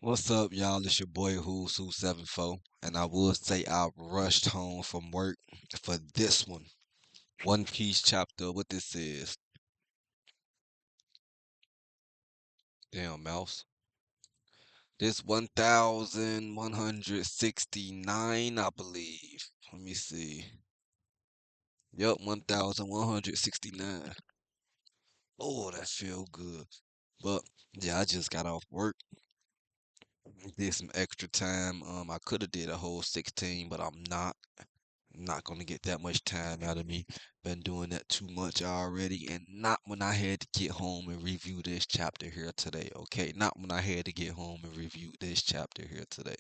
What's up, y'all? It's your boy Who's Who 74, and I will say I rushed home from work for this one. One Piece chapter. What this is? Damn, mouse. This 1169, I believe. Let me see. Yup, 1169. Oh, that feel good. But yeah, I just got off work. Did some extra time. I could have did a whole 16, but I'm not gonna get that much time out of me. Been doing that too much already, and not when I had to get home and review this chapter here today. Okay, not when I had to get home and review this chapter here today.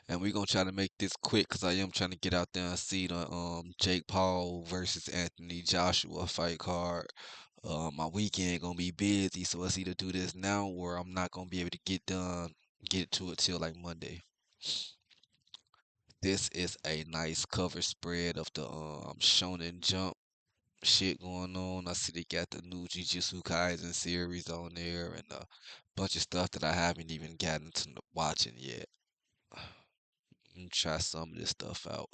And we're gonna try to make this quick because I am trying to get out there and see the Jake Paul versus Anthony Joshua fight card. My weekend gonna be busy, so let's either do this now or I'm not gonna be able to get to it till like Monday. This is a nice cover spread of the Shonen Jump shit going on. I see they got the new Jujutsu Kaisen series on there and a bunch of stuff that I haven't even gotten to watching yet. Let me try some of this stuff out.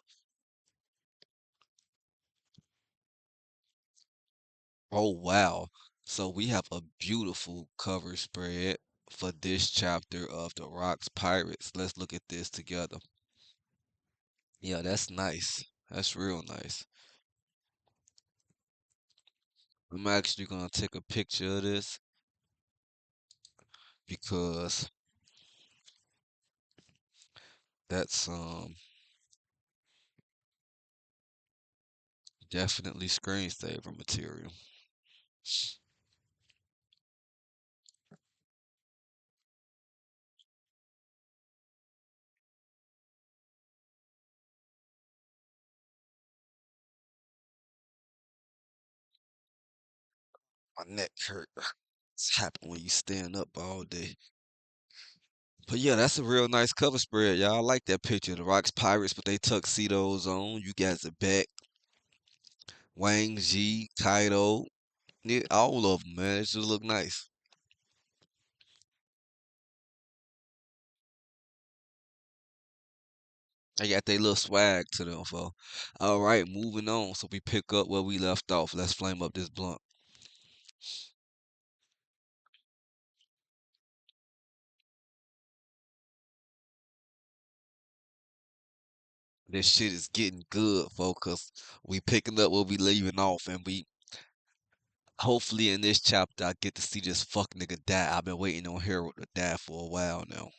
Oh wow. So we have a beautiful cover spread for this chapter of the Rocks Pirates. Let's look at this together. Yeah, that's nice. That's real nice. I'm actually gonna take a picture of this because that's definitely screensaver material. My neck hurt. It's happening when you stand up all day. But yeah, that's a real nice cover spread, y'all. I like that picture. The Rocks Pirates with they tuxedos on. You guys are back. Wang G, Kaido, yeah, all of them, man. It just look nice. They got their little swag to them, for. All right, moving on. So we pick up where we left off. Let's flame up this blunt. This shit is getting good, folks. 'Cause we picking up where we leaving off, and we hopefully in this chapter I get to see this fuck nigga die. I've been waiting on Harold to die for a while now.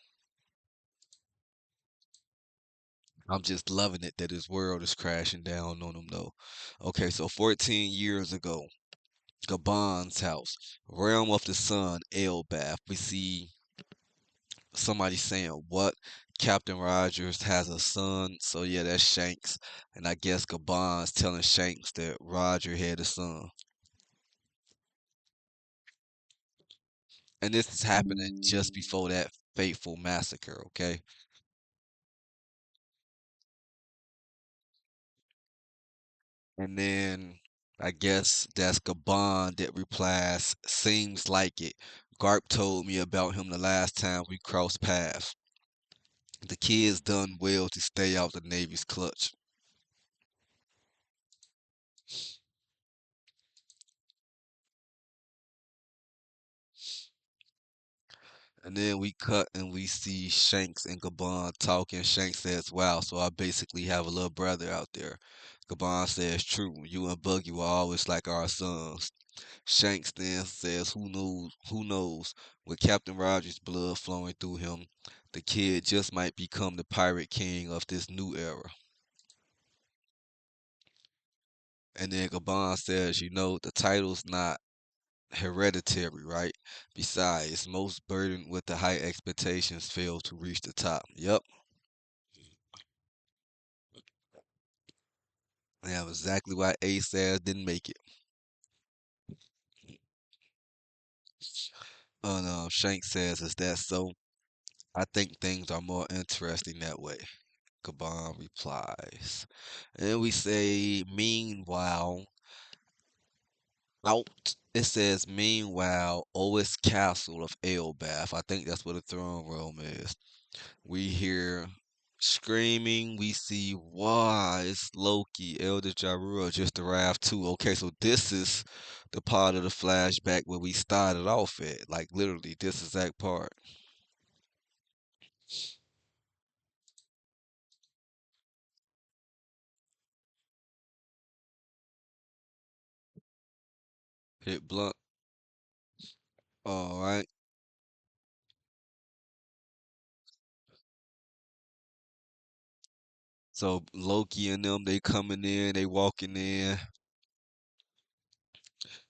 I'm just loving it that his world is crashing down on him though. Okay, so 14 years ago, Gabon's house, realm of the sun, Elbath. We see somebody saying what? Captain Rogers has a son, so yeah, that's Shanks. And I guess Gabon's telling Shanks that Roger had a son. And this is happening just before that fateful massacre, okay? And then I guess that's Gabon that replies, seems like it. Garp told me about him the last time we crossed paths. The kid's done well to stay out the Navy's clutch. And then we cut and we see Shanks and Gabon talking. Shanks says, wow, so I basically have a little brother out there. Gabon says, true, you and Buggy were always like our sons. Shanks then says, who knows, with Captain Rogers' blood flowing through him, the kid just might become the pirate king of this new era. And then Gabon says, the title's not hereditary, right? Besides, most burdened with the high expectations fail to reach the top. Yep. Yeah, exactly why A says didn't make it. Shank says, is that so? I think things are more interesting that way. Gabon replies. And we say, meanwhile, Out. It says, meanwhile, Ois Castle of Elbath. I think that's what the throne room is. We hear screaming. We see, why it's Loki. Elder Jarua just arrived too. Okay, so this is the part of the flashback where we started off at. Like literally, this exact part. Hit blunt. All right. So Loki and them, they coming in, they walking in.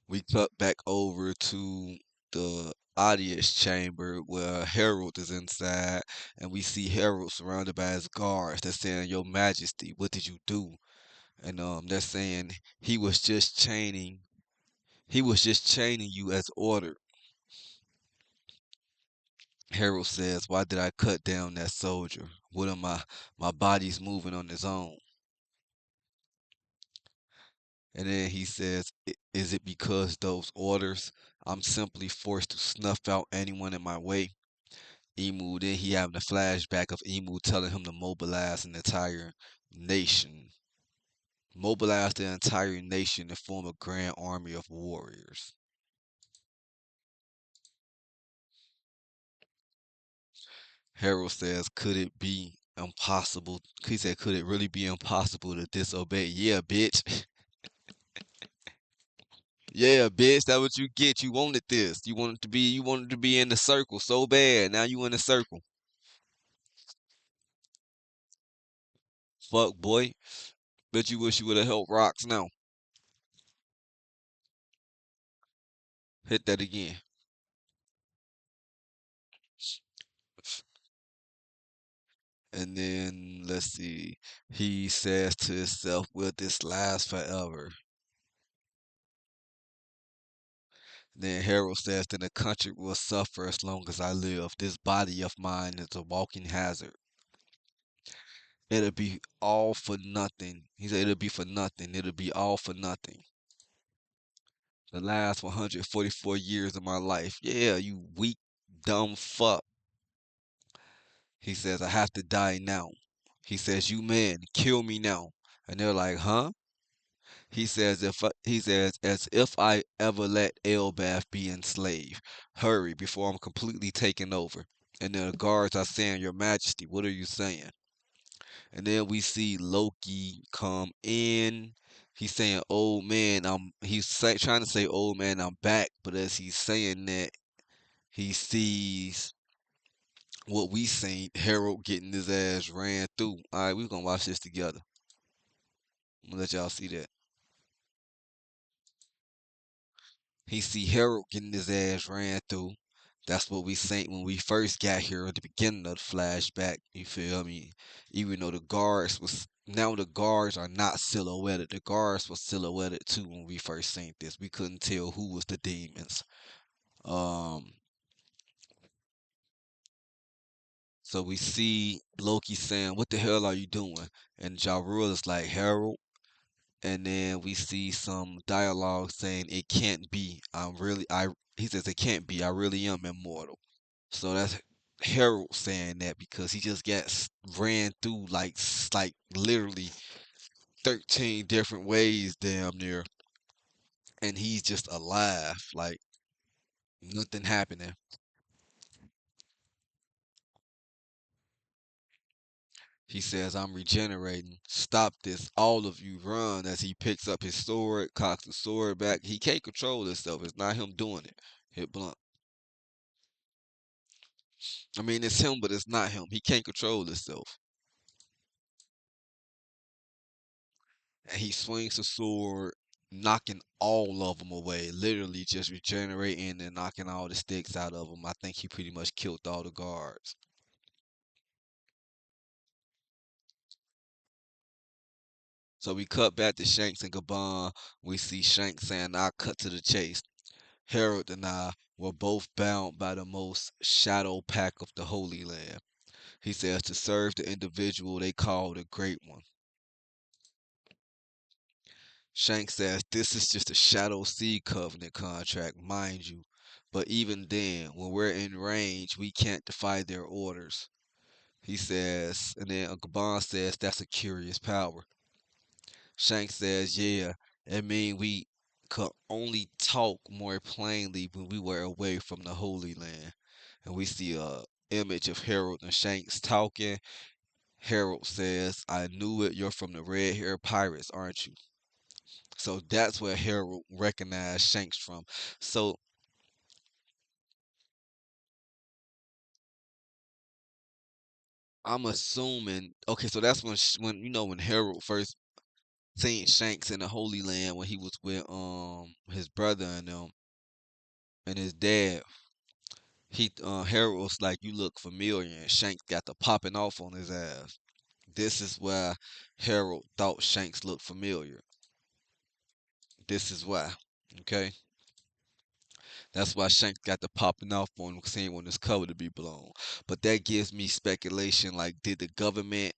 We cut back over to the audience chamber where Harold is inside, and we see Harold surrounded by his guards. They're saying, "Your Majesty, what did you do?" And they're saying he was just chaining. He was just chaining you as ordered. Harold says, "Why did I cut down that soldier? What am my body's moving on its own?" And then he says, "Is it because those orders? I'm simply forced to snuff out anyone in my way." Emu, then he having a flashback of Emu telling him to mobilize an entire nation. Mobilize the entire nation to form a grand army of warriors. Harold says, "Could it be impossible?" He said, "Could it really be impossible to disobey?" Yeah, bitch. Yeah, bitch, that's what you get. You wanted this. You wanted to be in the circle so bad. Now you in the circle. Fuck boy. Bet you wish you would have helped Rocks now. Hit that again. And then let's see. He says to himself, "Will this last forever?" Then Harold says, "Then the country will suffer as long as I live. This body of mine is a walking hazard. It'll be all for nothing." He said, "It'll be for nothing. It'll be all for nothing. The last 144 years of my life." Yeah, you weak, dumb fuck. He says, "I have to die now." He says, "You men, kill me now." And they're like, "Huh?" He says, "As if I ever let Elbath be enslaved. Hurry before I'm completely taken over." And then the guards are saying, "Your Majesty, what are you saying?" And then we see Loki come in. He's saying, "Old man, trying to say, 'Old man, I'm back.'" But as he's saying that, he sees what we seen, Harold getting his ass ran through. All right, we're gonna watch this together. I'm gonna let y'all see that. He see Harold getting his ass ran through. That's what we seen when we first got here at the beginning of the flashback. You feel me? Even though the guards was now the guards are not silhouetted. The guards was silhouetted too when we first seen this. We couldn't tell who was the demons. Um, so we see Loki saying, "What the hell are you doing?" And Ja Rule is like, "Harold." And then we see some dialogue saying, "It can't be. I." He says, "It can't be. I really am immortal." So that's Harold saying that because he just got ran through like literally 13 different ways damn near, and he's just alive, like nothing happening. He says, "I'm regenerating. Stop this. All of you run," as he picks up his sword, cocks the sword back. He can't control himself. It's not him doing it. Hit blunt. I mean, it's him, but it's not him. He can't control himself. And he swings the sword, knocking all of them away. Literally just regenerating and knocking all the sticks out of them. I think he pretty much killed all the guards. So we cut back to Shanks and Gabon. We see Shanks saying, "I cut to the chase. Harold and I were both bound by the most shadow pack of the Holy Land." He says, "To serve the individual they call the Great One." Shanks says this is just a Shadow Sea Covenant contract, mind you. But even then, when we're in range, we can't defy their orders. He says, and then Uncle Bond says that's a curious power. Shanks says, yeah, it mean we could only talk more plainly when we were away from the Holy Land. And we see a image of Harold and Shanks talking. Harold says, I knew it, you're from the Red Hair Pirates, aren't you? So that's where Harold recognized Shanks from. So I'm assuming, okay, so that's when when Harold first seen Shanks in the Holy Land when he was with his brother and and his dad. He Harold was like, "You look familiar," and Shanks got the popping off on his ass. This is why Harold thought Shanks looked familiar. This is why. Okay, that's why Shanks got the popping off on him, saying when his cover to be blown. But that gives me speculation. Like, did the government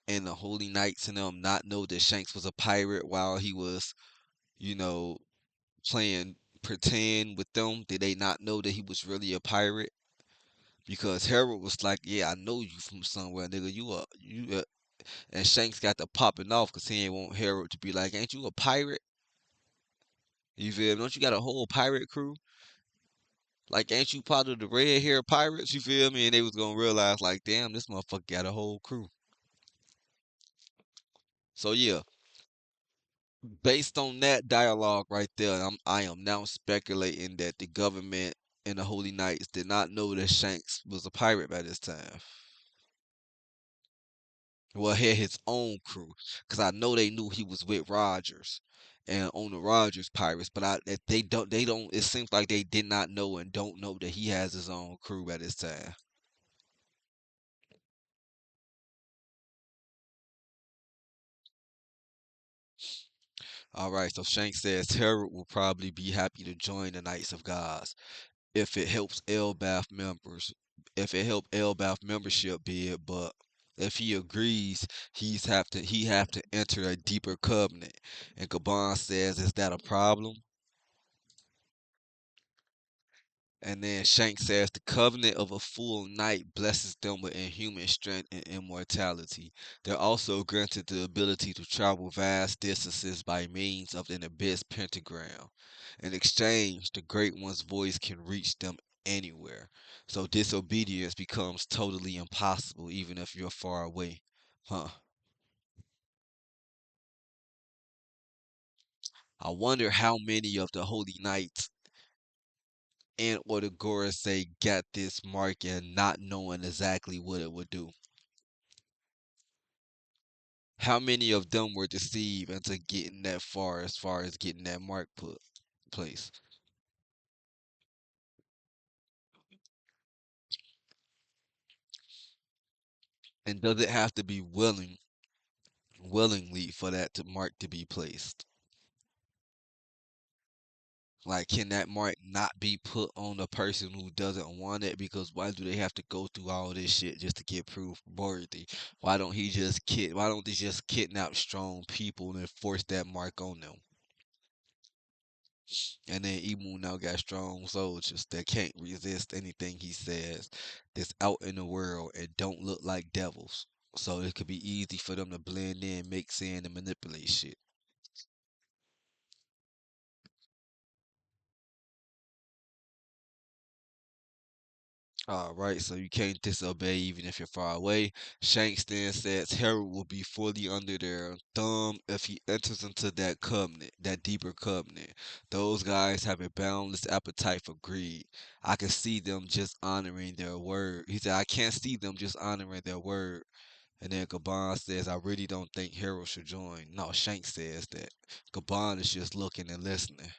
and the Holy Knights and them not know that Shanks was a pirate while he was, you know, playing pretend with them? Did they not know that he was really a pirate? Because Harold was like, "Yeah, I know you from somewhere, nigga. And Shanks got the popping off because he ain't want Harold to be like, "Ain't you a pirate? You feel me? Don't you got a whole pirate crew? Like, ain't you part of the red hair pirates? You feel me?" And they was gonna realize, like, damn, this motherfucker got a whole crew. So yeah, based on that dialogue right there, I am now speculating that the government and the Holy Knights did not know that Shanks was a pirate by this time. Well, had his own crew, because I know they knew he was with Rogers and on the Rogers Pirates, but if they don't. It seems like they did not know and don't know that he has his own crew at this time. All right, so Shank says Harold will probably be happy to join the Knights of Gods if it helps Elbath members, if it help Elbath membership bid, but if he agrees, he have to enter a deeper covenant. And Gabon says, is that a problem? And then Shank says the covenant of a full knight blesses them with inhuman strength and immortality. They're also granted the ability to travel vast distances by means of an abyss pentagram. In exchange, the Great One's voice can reach them anywhere. So disobedience becomes totally impossible even if you're far away. Huh. I wonder how many of the holy knights and or the Gorosei got this mark and not knowing exactly what it would do. How many of them were deceived into getting that far as getting that mark put place? And does it have to be willingly for that to mark to be placed? Like, can that mark not be put on the person who doesn't want it? Because why do they have to go through all this shit just to get proof worthy? Why don't they just kidnap strong people and force that mark on them? And then Emu now got strong soldiers that can't resist anything he says, that's out in the world and don't look like devils. So it could be easy for them to blend in, mix in, and manipulate shit. Alright, so you can't disobey even if you're far away. Shanks then says Harold will be fully under their thumb if he enters into that covenant, that deeper covenant. Those guys have a boundless appetite for greed. I can see them just honoring their word. He said, I can't see them just honoring their word. And then Gabon says, I really don't think Harold should join. No, Shanks says that. Gabon is just looking and listening.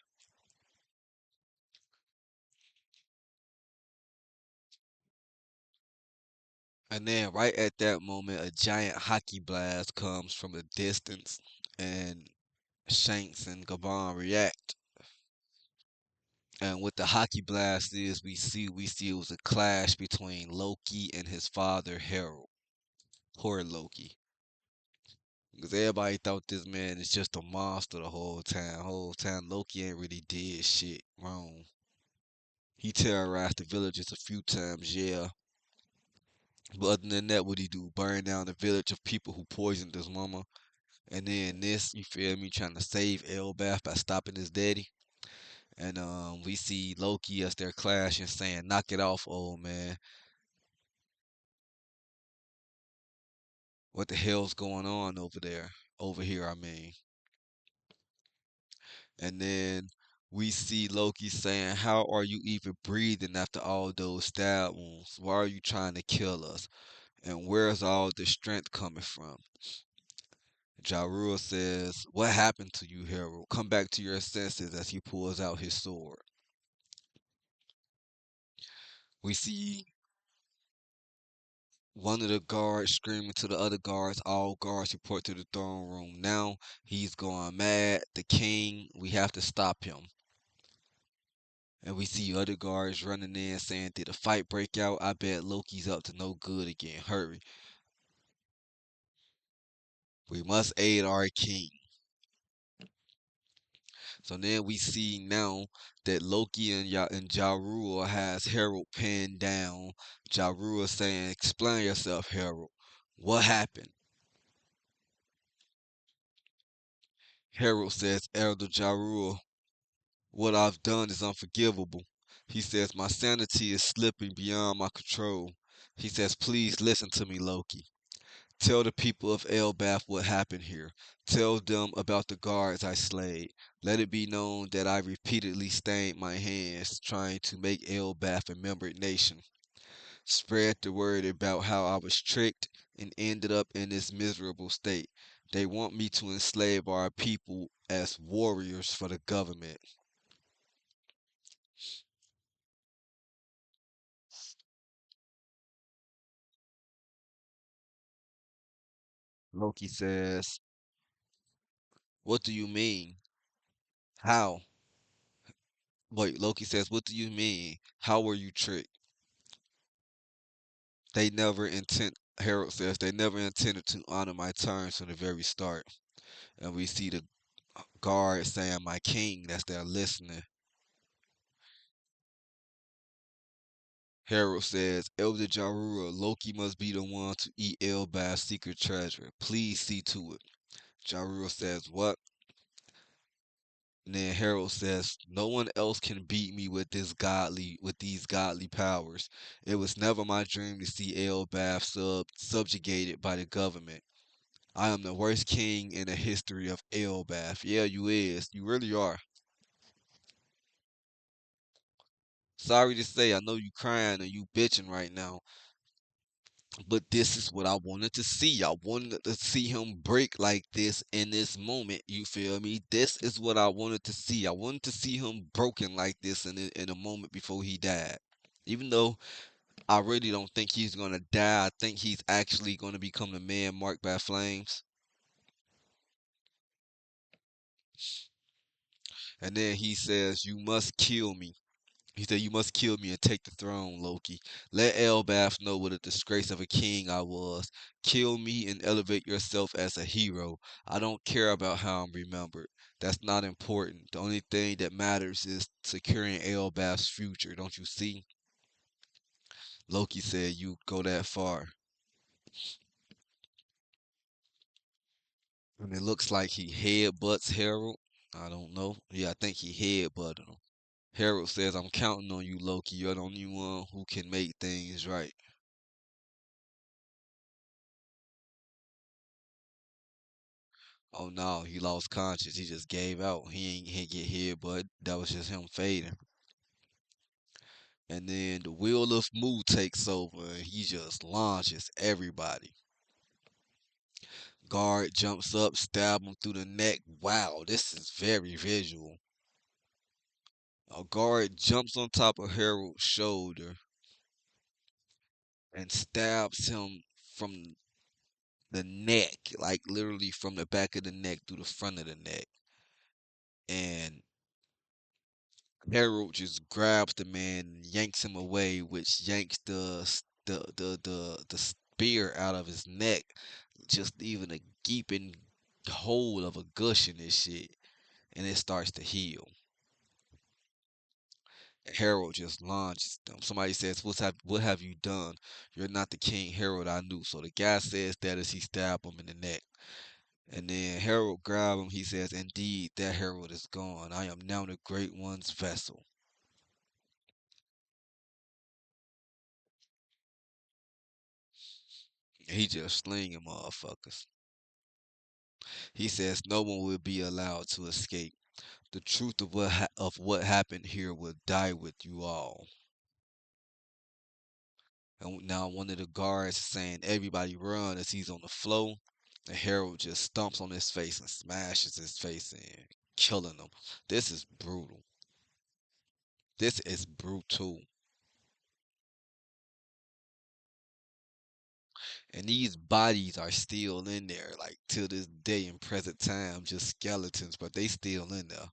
And then right at that moment, a giant hockey blast comes from a distance, and Shanks and Gabon react. And what the hockey blast is, we see it was a clash between Loki and his father Harold. Poor Loki. Because everybody thought this man is just a monster the whole time. Whole time Loki ain't really did shit wrong. He terrorized the villagers a few times, yeah. But other than that, what he do? Burn down the village of people who poisoned his mama. And then this, you feel me, trying to save Elbath by stopping his daddy. And we see Loki as they're clashing, saying, "Knock it off, old man. What the hell's going on over there? Over here, I mean." And then we see Loki saying, "How are you even breathing after all those stab wounds? Why are you trying to kill us? And where's all the strength coming from?" Ja Rule says, "What happened to you, Harold? Come back to your senses," as he pulls out his sword. We see one of the guards screaming to the other guards. All guards report to the throne room. Now he's going mad. The king, we have to stop him. And we see other guards running in saying, "Did a fight break out? I bet Loki's up to no good again. Hurry. We must aid our king." So then we see now that Loki and Ja Rule has Harold pinned down. Ja Rule saying, "Explain yourself, Harold. What happened?" Harold says, "Elder Ja Rule, what I've done is unforgivable." He says, "My sanity is slipping beyond my control." He says, "Please listen to me, Loki. Tell the people of Elbath what happened here. Tell them about the guards I slayed. Let it be known that I repeatedly stained my hands trying to make Elbath a membered nation. Spread the word about how I was tricked and ended up in this miserable state. They want me to enslave our people as warriors for the government." Loki says, "What do you mean? How?" Wait, Loki says, "What do you mean? How were you tricked?" They never intent Harold says they never intended to honor my terms from the very start. And we see the guard saying, "My king," that's their listening. Harold says, "Elder Jarura, Loki must be the one to eat Elbaf's secret treasure. Please see to it." Jarura says, "What?" And then Harold says, "No one else can beat me with these godly powers. It was never my dream to see Elbaf subjugated by the government. I am the worst king in the history of Elbath." Yeah, you is. You really are. Sorry to say, I know you crying and you bitching right now, but this is what I wanted to see. I wanted to see him break like this in this moment. You feel me? This is what I wanted to see. I wanted to see him broken like this in a moment before he died. Even though I really don't think he's gonna die, I think he's actually gonna become the man marked by flames. And then he says, "You must kill me." He said, "You must kill me and take the throne, Loki. Let Elbaf know what a disgrace of a king I was. Kill me and elevate yourself as a hero. I don't care about how I'm remembered. That's not important. The only thing that matters is securing Elbaf's future. Don't you see?" Loki said, "You go that far." And it looks like he headbutts Harold. I don't know. Yeah, I think he headbutted him. Harold says, "I'm counting on you, Loki. You're the only one who can make things right." Oh no, he lost conscience. He just gave out. He ain't get hit, but that was just him fading. And then the wheel of Mu takes over and he just launches everybody. Guard jumps up, stab him through the neck. Wow, this is very visual. A guard jumps on top of Harold's shoulder and stabs him from the neck, like literally from the back of the neck through the front of the neck. And Harold just grabs the man and yanks him away, which yanks the spear out of his neck. just leaving a gaping hole of a gush in this shit, and it starts to heal. Harold just launches them. Somebody says, what have you done? You're not the King Harold I knew." So the guy says that as he stabs him in the neck. And then Harold grabs him. He says, "Indeed, that Harold is gone. I am now the Great One's vessel." He just slinging motherfuckers. He says no one will be allowed to escape. The truth of what happened here will die with you all. And now one of the guards is saying, "Everybody run," as he's on the floor. And Harold just stomps on his face and smashes his face in, killing him. This is brutal. This is brutal. And these bodies are still in there, like till this day in present time, just skeletons, but they still in there.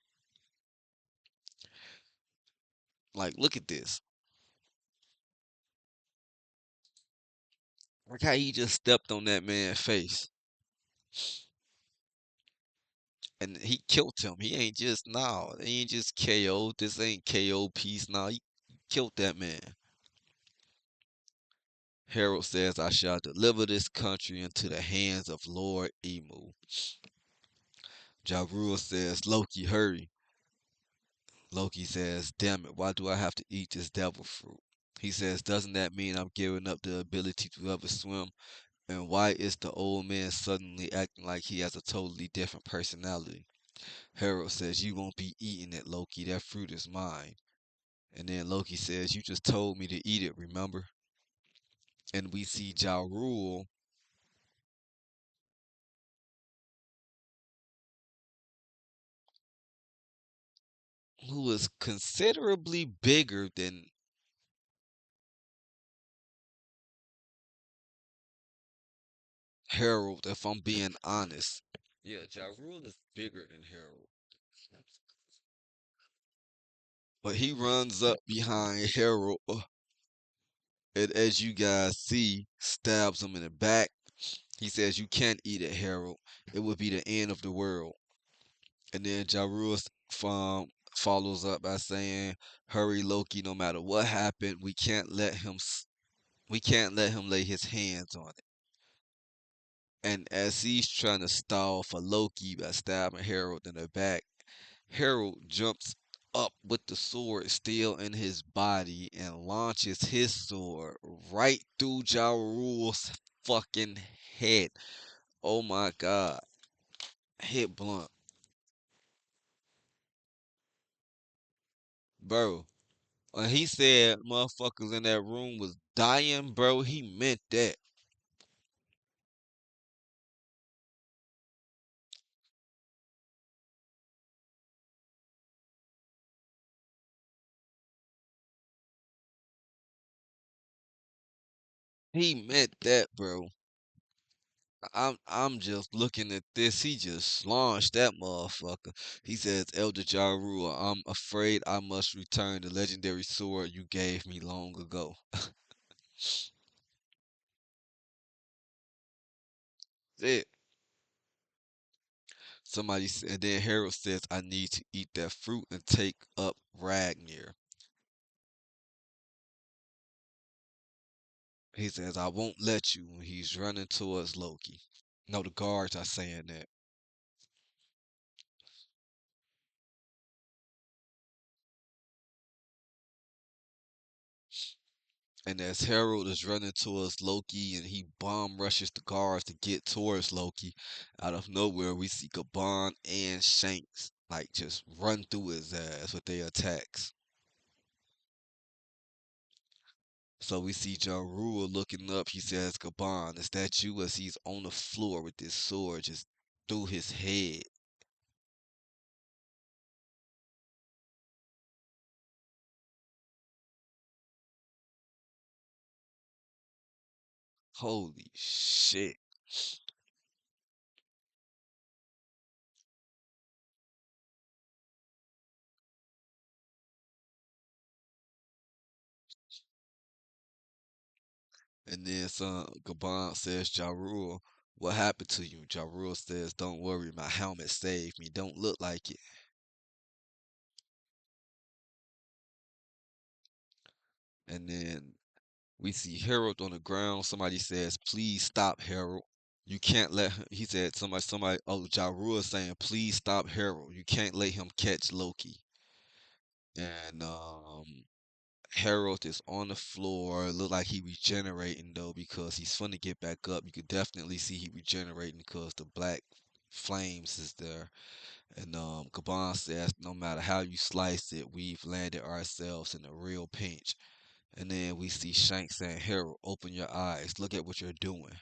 Like, look at this. Look how he just stepped on that man's face. And he killed him. He ain't just no, he ain't just KO. This ain't KO piece. No, he killed that man. Harold says, "I shall deliver this country into the hands of Lord Emu." Ja Rule says, "Loki, hurry." Loki says, "Damn it, why do I have to eat this devil fruit?" He says, "Doesn't that mean I'm giving up the ability to ever swim? And why is the old man suddenly acting like he has a totally different personality?" Harold says, "You won't be eating it, Loki. That fruit is mine." And then Loki says, "You just told me to eat it, remember?" And we see Ja Rule, who is considerably bigger than Harold, if I'm being honest. Yeah, Ja Rule is bigger than Harold. But he runs up behind Harold, and as you guys see, stabs him in the back. He says, "You can't eat it, Harold. It would be the end of the world." And then Ja Rule follows up by saying, "Hurry, Loki. No matter what happened, we can't let him lay his hands on it." And as he's trying to stall for Loki by stabbing Harold in the back, Harold jumps up with the sword still in his body and launches his sword right through Ja Rule's fucking head. Oh my god. Hit blunt. Bro, when he said motherfuckers in that room was dying, bro, he meant that. He meant that, bro. I'm just looking at this. He just launched that motherfucker. He says, "Elder Ja Rule, I'm afraid I must return the legendary sword you gave me long ago." It. Somebody said, and then Harold says, "I need to eat that fruit and take up Ragnar." He says, "I won't let you," when he's running towards Loki. No, the guards are saying that. And as Harold is running towards Loki and he bomb rushes the guards to get towards Loki, out of nowhere we see Gabon and Shanks like just run through his ass with their attacks. So we see Ja Rule looking up. He says, "Gabon, is that you?" As he's on the floor with this sword just through his head. Holy shit. And then some Gabon says, "Ja Rule, What happened to you? Ja Rule says, don't worry, my helmet saved me. Don't look like it. And then we see Harold on the ground. Somebody says, please stop, Harold. You can't let him, he said, oh, Ja Rule is saying, please stop Harold. You can't let him catch Loki. And Harold is on the floor. Look like he regenerating though because he's finna get back up. You could definitely see he regenerating because the black flames is there. And Gabon says, no matter how you slice it, we've landed ourselves in a real pinch. And then we see Shanks saying, Harold, open your eyes. Look at what you're doing.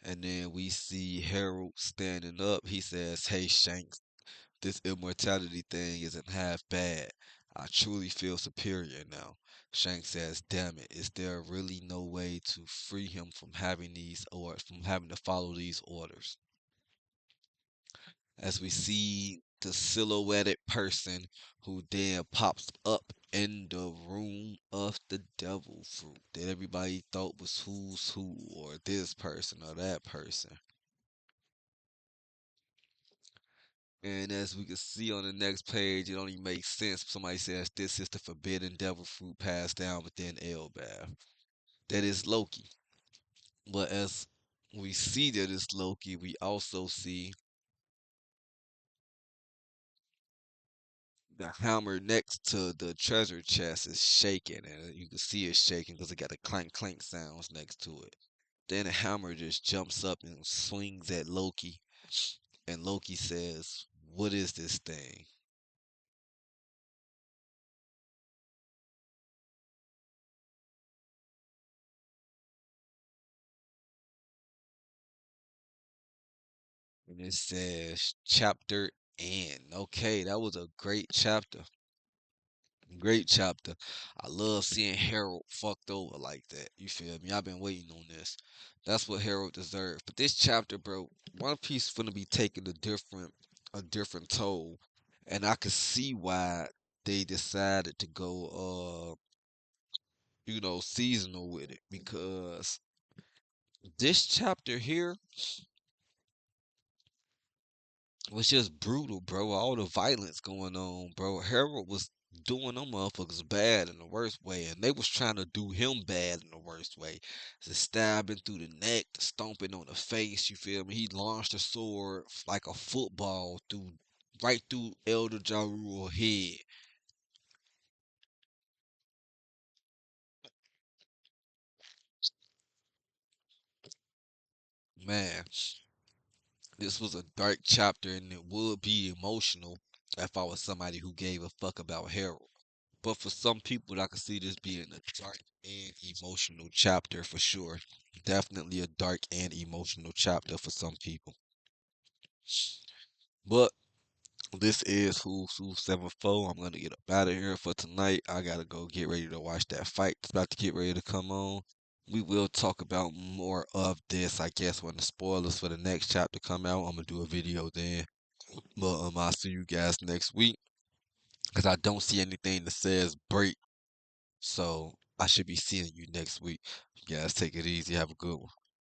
And then we see Harold standing up. He says, hey, Shanks, this immortality thing isn't half bad. I truly feel superior now. Shanks says, damn it, is there really no way to free him from having from having to follow these orders? As we see the silhouetted person who then pops up in the room of the devil fruit that everybody thought was who's who, or this person or that person. And as we can see on the next page, it only makes sense. Somebody says this is the forbidden devil fruit passed down within Elbaf. That is Loki. But as we see that it's Loki, we also see the hammer next to the treasure chest is shaking, and you can see it shaking because it got the clank clank sounds next to it. Then the hammer just jumps up and swings at Loki, and Loki says, "What is this thing?" And it says, "Chapter end." Okay, that was a great chapter. Great chapter. I love seeing Harold fucked over like that. You feel me? I've been waiting on this. That's what Harold deserved. But this chapter, bro, One Piece finna be taking a different toll. And I could see why they decided to go seasonal with it. Because this chapter here was just brutal, bro. All the violence going on, bro. Harold was doing them motherfuckers bad in the worst way, and they was trying to do him bad in the worst way. The stabbing through the neck, the stomping on the face. You feel me? He launched a sword like a football right through Elder Jaru's head. Man, this was a dark chapter, and it would be emotional if I was somebody who gave a fuck about Harold. But for some people, I could see this being a dark and emotional chapter for sure. Definitely a dark and emotional chapter for some people. But this is Who's Who 7-4. I'm gonna get up out of here for tonight. I gotta go get ready to watch that fight. It's about to get ready to come on. We will talk about more of this, I guess, when the spoilers for the next chapter come out. I'm gonna do a video then. But I'll see you guys next week. Cause I don't see anything that says break. So I should be seeing you next week. You guys take it easy. Have a good one.